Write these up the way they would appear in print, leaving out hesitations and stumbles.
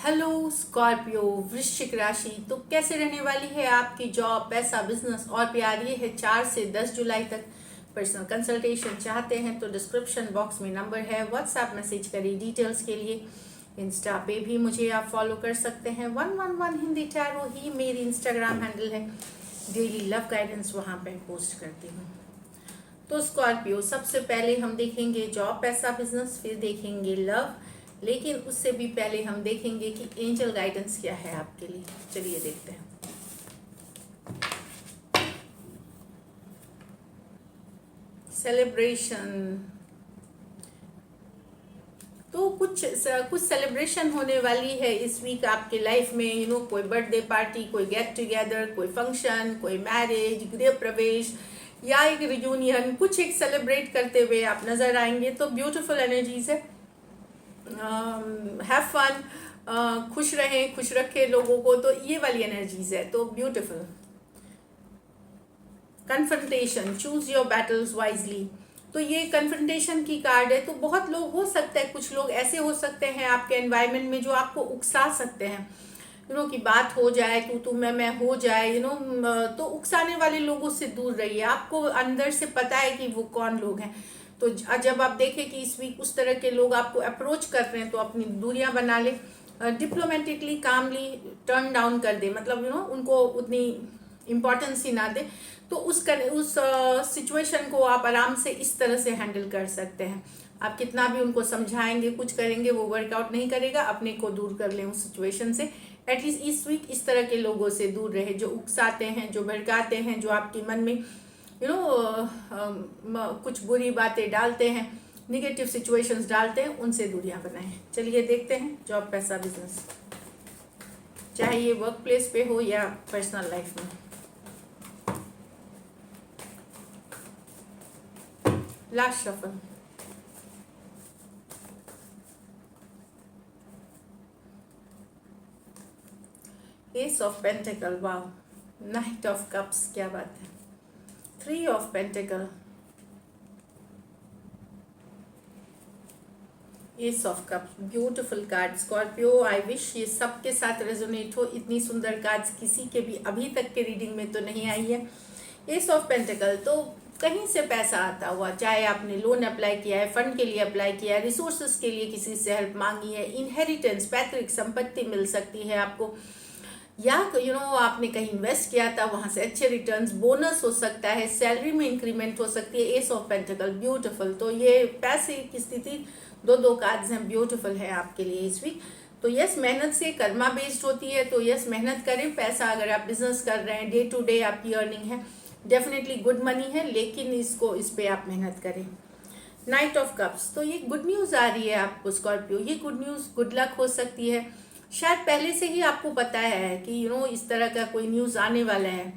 Hello Scorpio वृश्चिक राशि। तो कैसे रहने वाली है आपकी जॉब, पैसा, बिजनेस और प्यार। ये है 4 से 10 जुलाई तक। पर्सनल कंसल्टेशन चाहते हैं तो डिस्क्रिप्शन बॉक्स में नंबर है, व्हाट्सएप मैसेज करिए डिटेल्स के लिए। इंस्टा पे भी मुझे आप फॉलो कर सकते हैं, 111 हिंदी टैरो ही मेरी इंस्टाग्राम हैंडल है। डेली लव गाइडेंस वहाँ पे पोस्ट करती हूँ। तो स्कॉर्पियो, सबसे पहले हम देखेंगे जॉब, पैसा, बिजनेस, फिर देखेंगे लव। लेकिन उससे भी पहले हम देखेंगे कि एंजल गाइडेंस क्या है आपके लिए। चलिए देखते हैं। सेलिब्रेशन, तो कुछ सेलिब्रेशन होने वाली है इस वीक आपके लाइफ में। कोई बर्थडे पार्टी, कोई गेट टुगेदर, कोई फंक्शन, कोई मैरिज, गृह प्रवेश या एक रियूनियन, कुछ एक सेलिब्रेट करते हुए आप नजर आएंगे। तो ब्यूटीफुल एनर्जीज है। हैव फन, खुश रहें, खुश रखें लोगों को, तो ये वाली एनर्जीज है। तो beautiful confrontation, choose your battles wisely. तो ये कन्फ्रंटेशन की कार्ड है। तो बहुत लोग हो सकते हैं, कुछ लोग ऐसे हो सकते हैं आपके एनवायरनमेंट में जो आपको उकसा सकते हैं। कि बात हो जाए, तू मैं हो जाए, तो उकसाने वाले लोगों से दूर रहिए। आपको अंदर से पता है कि वो कौन लोग हैं। तो जब आप देखें कि इस वीक उस तरह के लोग आपको अप्रोच कर रहे हैं तो अपनी दूरियां बना ले। डिप्लोमेटिकली कामली टर्न डाउन कर दे, मतलब उनको उतनी इम्पोर्टेंस ही ना दे। तो उस सिचुएशन को आप आराम से इस तरह से हैंडल कर सकते हैं। आप कितना भी उनको समझाएंगे, कुछ करेंगे, वो वर्कआउट नहीं करेगा। अपने को दूर कर लें उस सिचुएशन से। एटलीस्ट इस वीक इस तरह के लोगों से दूर रहे, जो उकसाते हैं, जो भड़काते हैं, जो आपके मन में कुछ बुरी बातें डालते हैं, निगेटिव सिचुएशंस डालते हैं, उनसे दूरियां बनाएं। चलिए देखते हैं जॉब, पैसा, बिजनेस, चाहे ये वर्क प्लेस पे हो या पर्सनल लाइफ में। Last shuffle, S of pentacle, wow, night of cups, क्या बात है, 3 of pentacle, S of cups, beautiful card. Scorpio, I wish ये सबके साथ रेजोनेट हो। इतनी सुंदर कार्ड्स किसी के भी अभी तक के रीडिंग में तो नहीं आई है। एस ऑफ पेंटिकल, तो कहीं से पैसा आता हुआ, चाहे आपने लोन अप्लाई किया है, फंड के लिए अप्लाई किया है, रिसोर्सेज के लिए किसी से हेल्प मांगी है, इनहेरिटेंस, पैतृक संपत्ति मिल सकती है आपको, या आपने कहीं इन्वेस्ट किया था, वहां से अच्छे रिटर्न्स, बोनस हो सकता है, सैलरी में इंक्रीमेंट हो सकती है। S of pentacle, beautiful. तो ये पैसे की स्थिति, दो कार्ड्स हैं, ब्यूटीफुल है आपके लिए इस वीक। तो यस, मेहनत से कर्मा बेस्ड होती है, तो यस मेहनत करें। पैसा, अगर आप बिजनेस कर रहे हैं, डे टू डे आपकी अर्निंग है, डेफिनेटली गुड मनी है, लेकिन इस पे आप मेहनत करें। नाइट ऑफ कप्स, तो ये गुड न्यूज आ रही है आपको स्कॉर्पियो। ये गुड न्यूज, गुड लक हो सकती है। शायद पहले से ही आपको पता है कि इस तरह का कोई न्यूज आने वाला है।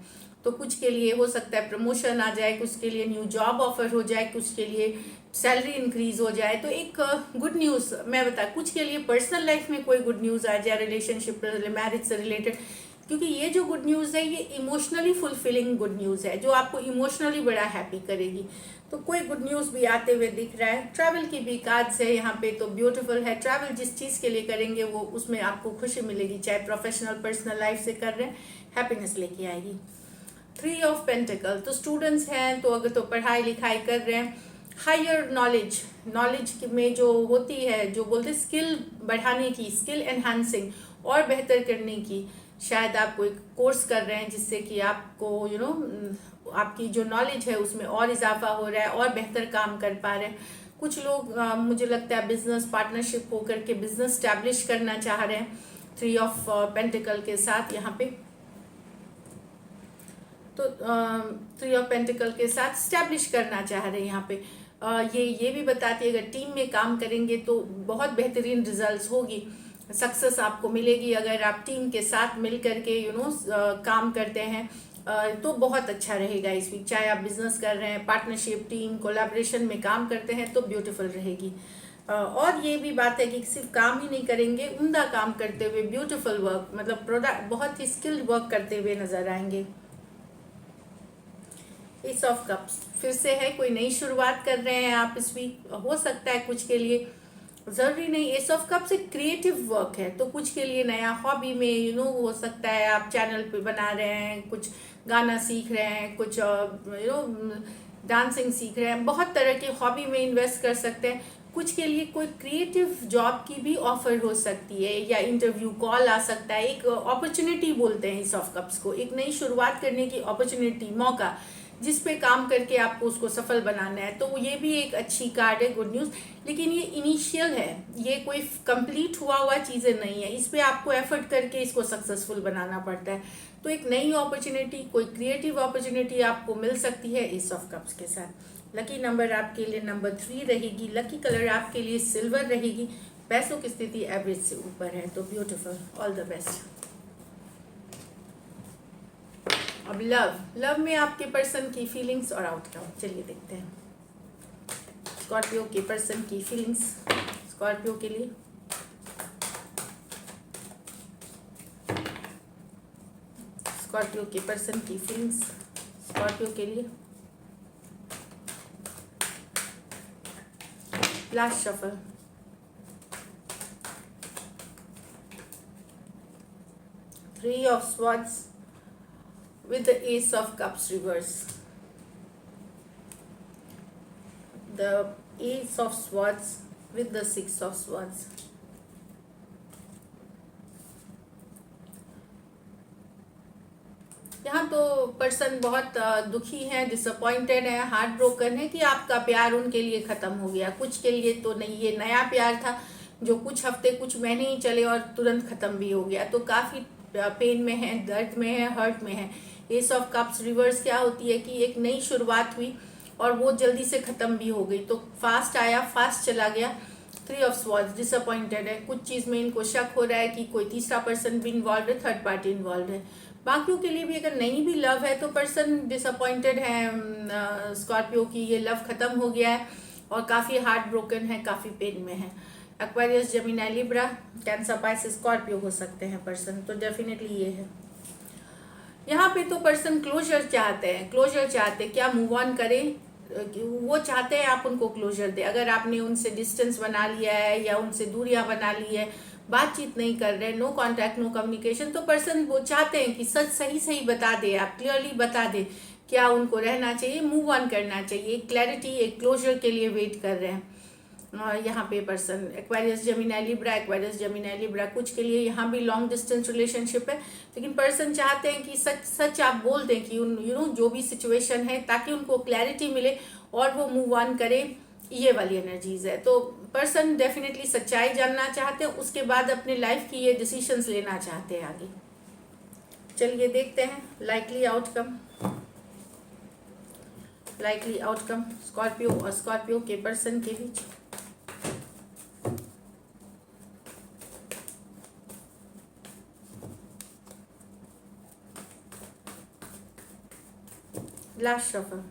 तो कुछ के लिए हो सकता है प्रमोशन आ जाए, कुछ के लिए न्यू जॉब ऑफर हो जाए, कुछ के लिए सैलरी इंक्रीज हो जाए। तो एक गुड न्यूज मैं बता, कुछ के लिए पर्सनल लाइफ में कोई गुड न्यूज आ जाए, रिलेशनशिप, मैरिज से रिलेटेड। क्योंकि ये जो गुड न्यूज है, ये इमोशनली फुलफिलिंग गुड न्यूज है, जो आपको इमोशनली बड़ा हैप्पी करेगी। तो कोई गुड न्यूज भी आते हुए दिख रहा है। ट्रैवल की भी कार्ड्स है यहाँ पे, तो ब्यूटीफुल है। ट्रैवल जिस चीज के लिए करेंगे वो उसमें आपको खुशी मिलेगी, चाहे प्रोफेशनल पर्सनल लाइफ से कर रहे हैं, हैप्पीनेस लेके आएगी। 3 ऑफ पेंटिकल, तो स्टूडेंट्स हैं तो अगर तो पढ़ाई लिखाई कर रहे हैं, हायर नॉलेज में जो होती है, जो बोलते स्किल बढ़ाने की, स्किल एनहांसिंग और बेहतर करने की, शायद आप कोई कोर्स कर रहे हैं जिससे कि आपको आपकी जो नॉलेज है उसमें और इजाफा हो रहा है और बेहतर काम कर पा रहे हैं। कुछ लोग मुझे लगता है बिजनेस पार्टनरशिप होकर के बिजनेस स्टैब्लिश करना चाह रहे हैं 3 ऑफ पेंटिकल के साथ यहाँ पे। तो 3 ऑफ पेंटिकल के साथ स्टैब्लिश करना चाह रहे हैं यहाँ पे। ये भी बताती है, अगर टीम में काम करेंगे तो बहुत बेहतरीन रिजल्ट्स होगी, सक्सेस आपको मिलेगी। अगर आप टीम के साथ मिल करके काम करते हैं तो बहुत अच्छा रहेगा इस वीक। चाहे आप बिजनेस कर रहे हैं, पार्टनरशिप, टीम, कोलैबोरेशन में काम करते हैं तो ब्यूटीफुल रहेगी। और ये भी बात है कि सिर्फ काम ही नहीं करेंगे, उम्दा काम करते हुए, ब्यूटीफुल वर्क, मतलब प्रोडक्ट, बहुत ही स्किल्ड वर्क करते हुए नजर आएंगे। एस ऑफ कप्स, फिर से है, कोई नई शुरुआत कर रहे हैं आप इस वीक। हो सकता है कुछ के लिए ज़रूरी नहीं, एस ऑफ कप से क्रिएटिव वर्क है, तो कुछ के लिए नया हॉबी में हो सकता है आप चैनल पे बना रहे हैं, कुछ गाना सीख रहे हैं, कुछ डांसिंग सीख रहे हैं, बहुत तरह की हॉबी में इन्वेस्ट कर सकते हैं। कुछ के लिए कोई क्रिएटिव जॉब की भी ऑफर हो सकती है या इंटरव्यू कॉल आ सकता है, एक अपॉर्चुनिटी बोलते हैं इस ऑफ कप्स को, एक नई शुरुआत करने की अपॉर्चुनिटी, मौका, जिस पे काम करके आपको उसको सफल बनाना है। तो ये भी एक अच्छी कार्ड है, गुड न्यूज़। लेकिन ये इनिशियल है, ये कोई कंप्लीट हुआ चीज़ें नहीं है, इस पे आपको एफर्ट करके इसको सक्सेसफुल बनाना पड़ता है। तो एक नई अपॉर्चुनिटी, कोई क्रिएटिव अपॉर्चुनिटी आपको मिल सकती है एस ऑफ कप्स के साथ। लकी नंबर आपके लिए नंबर 3 रहेगी, लकी कलर आपके लिए सिल्वर रहेगी, पैसों की स्थिति एवरेज से ऊपर है, तो ब्यूटीफुल, ऑल द बेस्ट। अब लव में आपके पर्सन की फीलिंग्स और आउटकम चलिए देखते हैं। स्कॉर्पियो के पर्सन की फीलिंग्स स्कॉर्पियो के लिए। स्कॉर्पियो के पर्सन की फीलिंग्स स्कॉर्पियो के लिए। Last shuffle. Three of swords with the ace of cups reverse, the ace of swords with the 6 of swords, यहाँ तो पर्सन बहुत दुखी है, डिसअपॉइंटेड है, हार्ट ब्रोकन है कि आपका प्यार उनके लिए ख़त्म हो गया। कुछ के लिए तो नहीं, ये नया प्यार था जो कुछ हफ्ते कुछ महीने ही चले और तुरंत ख़त्म भी हो गया, तो काफ़ी पेन में है, दर्द में है, हर्ट में है। एस ऑफ कप्स रिवर्स क्या होती है कि एक नई शुरुआत हुई और वो जल्दी से ख़त्म भी हो गई, तो फास्ट आया फास्ट चला गया। थ्री ऑफ स्वॉर्ड्स, डिसअपॉइंटेड है, कुछ चीज़ में इनको शक हो रहा है कि कोई तीसरा पर्सन भी इन्वॉल्व है, थर्ड पार्टी इन्वॉल्व है। बाकियों के लिए भी अगर नहीं भी लव है तो पर्सन डिसअपॉइंटेड है स्कॉर्पियो की, ये लव ख़त्म हो गया है और काफ़ी हार्ट ब्रोकन है, काफ़ी पेन में है। Aquarius, Gemini, Libra, cancer, Pisces, Scorpio हो सकते हैं पर्सन, तो डेफिनेटली ये है। यहाँ पे तो पर्सन क्लोजर चाहते हैं, क्या मूव ऑन करें, वो चाहते हैं आप उनको क्लोजर दे। अगर आपने उनसे डिस्टेंस बना लिया है या उनसे दूरियां बना ली है, बातचीत नहीं कर रहे, नो कांटेक्ट, नो कम्युनिकेशन, तो पर्सन वो चाहते हैं कि सच सही बता दे, आप क्लियरली बता दे क्या उनको रहना चाहिए, मूव ऑन करना चाहिए, एक क्लैरिटी, एक क्लोजर के लिए वेट कर रहे हैं यहाँ पे पर्सन। एक्वेरियस, जेमिनी, लिब्रा, कुछ के लिए यहाँ भी लॉन्ग डिस्टेंस रिलेशनशिप है, लेकिन पर्सन चाहते हैं कि सच आप बोल दें कि जो भी सिचुएशन है, ताकि उनको क्लैरिटी मिले और वो मूव ऑन करें, ये वाली एनर्जीज है। तो पर्सन डेफिनेटली सच्चाई जानना चाहते हैं, उसके बाद अपने लाइफ की ये डिसीजंस लेना चाहते हैं आगे। चलिए देखते हैं लाइकली आउटकम स्कॉर्पियो और स्कॉर्पियो के पर्सन के बीच। Last shuffle.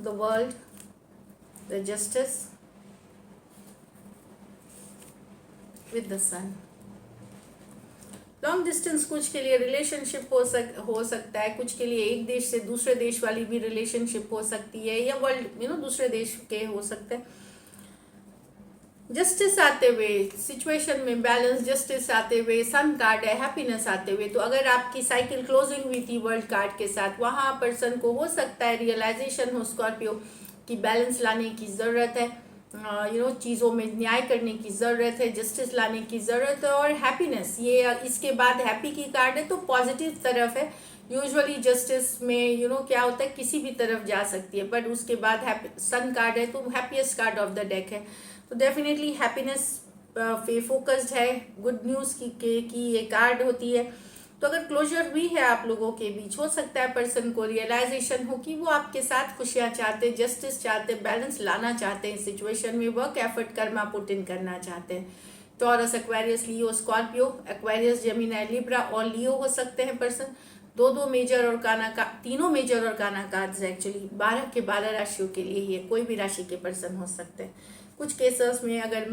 The world, the justice with the sun. Long distance कुछ के लिए रिलेशनशिप हो सकता है, कुछ के लिए एक देश से दूसरे देश वाली भी रिलेशनशिप हो सकती है, या वर्ल्ड दूसरे देश के हो सकते हैं। जस्टिस आते हुए सिचुएशन में बैलेंस, जस्टिस आते हुए, सन कार्ड है, हैप्पीनेस आते हुए, तो अगर आपकी साइकिल क्लोजिंग हुई थी वर्ल्ड कार्ड के साथ, वहाँ पर्सन को हो सकता है रियलाइजेशन हो स्कॉर्पियो की बैलेंस लाने की ज़रूरत है, चीज़ों में न्याय करने की ज़रूरत है, जस्टिस लाने की ज़रूरत है, और हैप्पीनेस, ये इसके बाद हैप्पी की कार्ड है, तो पॉजिटिव तरफ है। यूजुअली जस्टिस में क्या होता है, किसी भी तरफ जा सकती है, बट उसके बाद सन कार्ड है, तो happiest card of the deck है, तो डेफिनेटली हैप्पीनेस पे फोकस्ड है, गुड न्यूज़ की ये कार्ड होती है। तो अगर क्लोजर हुई है आप लोगों के बीच, हो सकता है पर्सन को रियलाइजेशन हो कि वो आपके साथ खुशियाँ चाहते, जस्टिस चाहते, बैलेंस लाना चाहते हैं सिचुएशन में, work effort Karma put in करना चाहते हैं। टॉरस, एक्वेरियस, लियो, स्कॉर्पियो, एक्वेरियस, जेमिनी, लिब्रा और लियो हो सकते हैं पर्सन। दो मेजर और तीनों मेजर और काना कार्ड्स एक्चुअली 12 के 12 राशियों के लिए ही है, कोई भी राशि के पर्सन हो सकते हैं। कुछ केसेस में अगर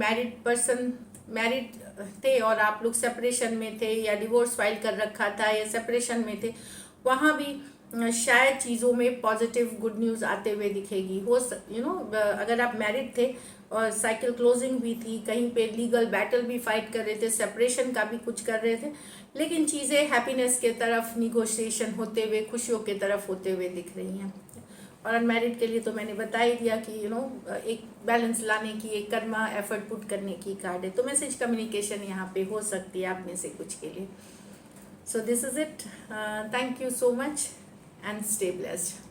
मैरिड थे और आप लोग सेपरेशन में थे या डिवोर्स फाइल कर रखा था या सेपरेशन में थे, वहाँ भी शायद चीज़ों में पॉजिटिव गुड न्यूज़ आते हुए दिखेगी। हो अगर आप मैरिड थे और साइकिल क्लोजिंग भी थी, कहीं पे लीगल बैटल भी फाइट कर रहे थे, सेपरेशन का भी कुछ कर रहे थे, लेकिन चीज़ें हैप्पीनेस के तरफ, निगोशिएशन होते हुए, खुशियों के तरफ होते हुए दिख रही हैं। और अनमैरिड के लिए तो मैंने बता ही दिया कि एक बैलेंस लाने की, एक कर्मा एफर्ट पुट करने की कार्ड है। तो मैसेज कम्युनिकेशन यहाँ पे हो सकती है आप में से कुछ के लिए। So this is it. Thank you so much and stay blessed.